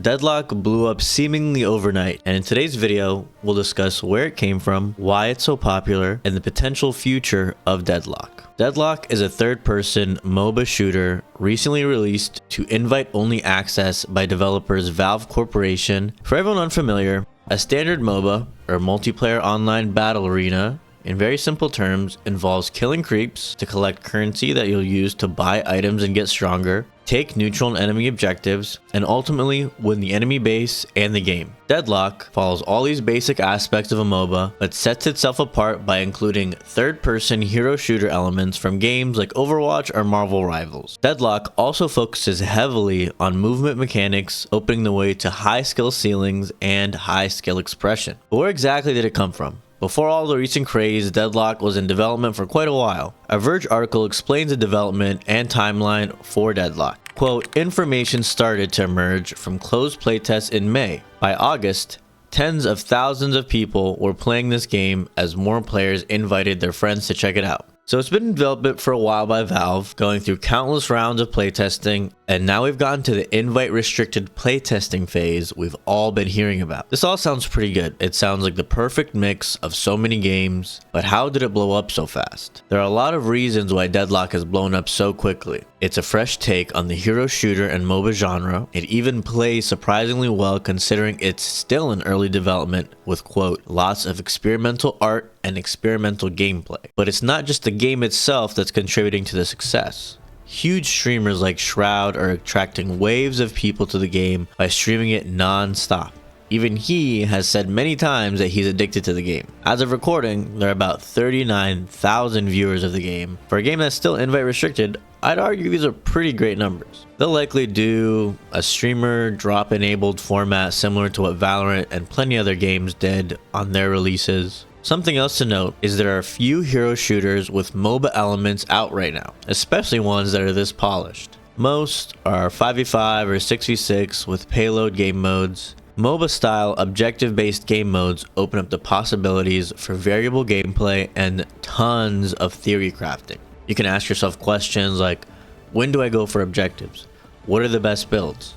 Deadlock blew up seemingly overnight, and in today's video, we'll discuss where it came from, why it's so popular, and the potential future of Deadlock. Deadlock is a third-person MOBA shooter recently released to invite-only access by developers Valve Corporation. For everyone unfamiliar, a standard MOBA, or multiplayer online battle arena, in very simple terms, involves killing creeps to collect currency that you'll use to buy items and get stronger, take neutral and enemy objectives, and ultimately win the enemy base and the game. Deadlock follows all these basic aspects of a MOBA, but sets itself apart by including third-person hero shooter elements from games like Overwatch or Marvel Rivals. Deadlock also focuses heavily on movement mechanics, opening the way to high skill ceilings and high skill expression. But where exactly did it come from? Before all the recent craze, Deadlock was in development for quite a while. A Verge article explains the development and timeline for Deadlock. Quote, information started to emerge from closed playtests in May. By August, tens of thousands of people were playing this game as more players invited their friends to check it out. So it's been in development for a while by Valve, going through countless rounds of playtesting, and now we've gotten to the invite-restricted playtesting phase we've all been hearing about. This all sounds pretty good. It sounds like the perfect mix of so many games, but how did it blow up so fast? There are a lot of reasons why Deadlock has blown up so quickly. It's a fresh take on the hero shooter and MOBA genre. It even plays surprisingly well considering it's still in early development with, quote, lots of experimental art and experimental gameplay. But it's not just the game itself that's contributing to the success. Huge streamers like Shroud are attracting waves of people to the game by streaming it non-stop. Even he has said many times that he's addicted to the game. As of recording, there are about 39,000 viewers of the game. For a game that's still invite restricted, I'd argue these are pretty great numbers. They'll likely do a streamer drop enabled format similar to what Valorant and plenty other games did on their releases. Something else to note is there are a few hero shooters with MOBA elements out right now, especially ones that are this polished. Most are 5v5 or 6v6 with payload game modes. MOBA style objective based game modes open up the possibilities for variable gameplay and tons of theory crafting. You can ask yourself questions like, when do I go for objectives? What are the best builds?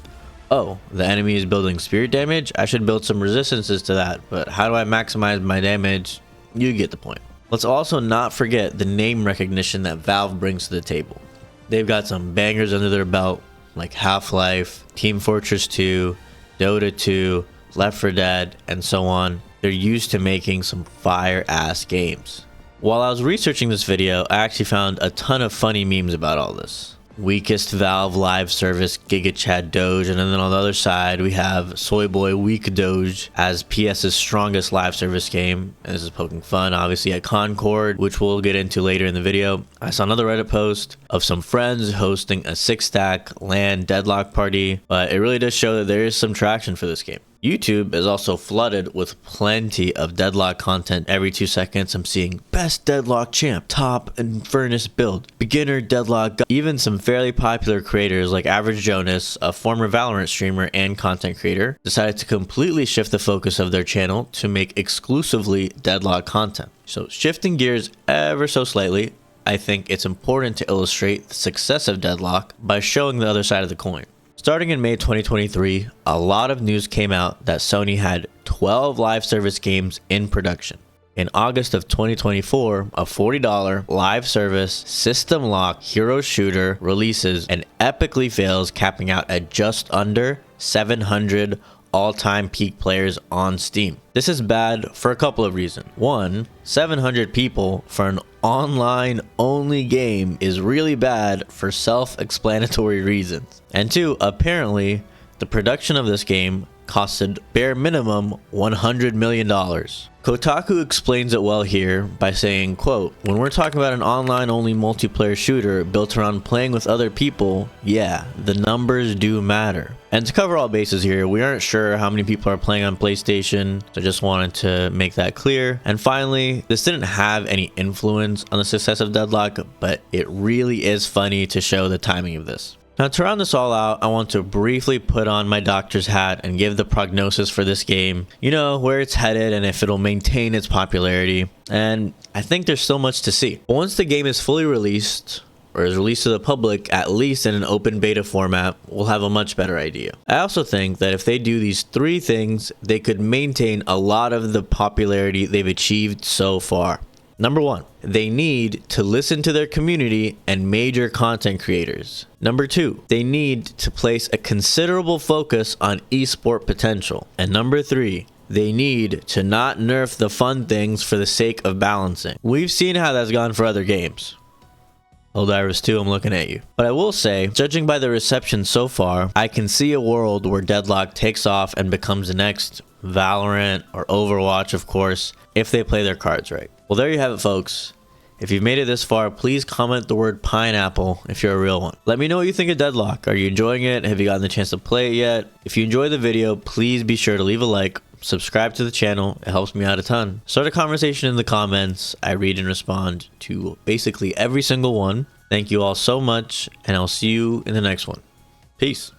Oh, the enemy is building spirit damage? I should build some resistances to that, but how do I maximize my damage? You get the point. Let's also not forget the name recognition that Valve brings to the table. They've got some bangers under their belt like Half-Life, Team Fortress 2, Dota 2, Left 4 Dead, and so on. They're used to making some fire-ass games. While I was researching this video, I actually found a ton of funny memes about all this. Weakest Valve live service Giga Chad Doge, and then on the other side we have Soyboy Weak Doge as PS's strongest live service game. And this is poking fun obviously at Concord, which we'll get into later in the video. I saw another Reddit post of some friends hosting a 6-stack LAN Deadlock party, but it really does show that there is some traction for this game. YouTube is also flooded with plenty of Deadlock content. Every 2 seconds I'm seeing best Deadlock champ, top and furnace build, beginner Deadlock. Even some fairly popular creators like Average Jonas, a former Valorant streamer and content creator, decided to completely shift the focus of their channel to make exclusively Deadlock content. So shifting gears ever so slightly, I think it's important to illustrate the success of Deadlock by showing the other side of the coin. Starting in May 2023, a lot of news came out that Sony had 12 live service games in production. In August of 2024, a $40 live service system lock hero shooter releases and epically fails, capping out at just under 700 all-time peak players on Steam. This is bad for a couple of reasons. One, 700 people for an online-only game is really bad for self-explanatory reasons. And two, apparently, the production of this game costed bare minimum $100 million. Kotaku explains it well here by saying, quote, when we're talking about an online-only multiplayer shooter built around playing with other people, yeah, the numbers do matter. And to cover all bases here, we aren't sure how many people are playing on PlayStation, so just wanted to make that clear. And finally, this didn't have any influence on the success of Deadlock, but it really is funny to show the timing of this. Now, to round this all out, I want to briefly put on my doctor's hat and give the prognosis for this game, you know, where it's headed and if it'll maintain its popularity. And I think there's still much to see. But once the game is fully released, or is released to the public, at least in an open beta format, we'll have a much better idea. I also think that if they do these 3 things, they could maintain a lot of the popularity they've achieved so far. Number 1, they need to listen to their community and major content creators. Number 2, they need to place a considerable focus on esport potential. And number 3, they need to not nerf the fun things for the sake of balancing. We've seen how that's gone for other games. Helldivers 2, I'm looking at you. But I will say, judging by the reception so far, I can see a world where Deadlock takes off and becomes the next Valorant or Overwatch, of course, if they play their cards right. Well, there you have it, folks. If you've made it this far, please comment the word pineapple if you're a real one. Let me know what you think of Deadlock. Are you enjoying it? Have you gotten the chance to play it yet? If you enjoyed the video, please be sure to leave a like, subscribe to the channel. It helps me out a ton. Start a conversation in the comments. I read and respond to basically every single one. Thank you all so much, and I'll see you in the next one. Peace.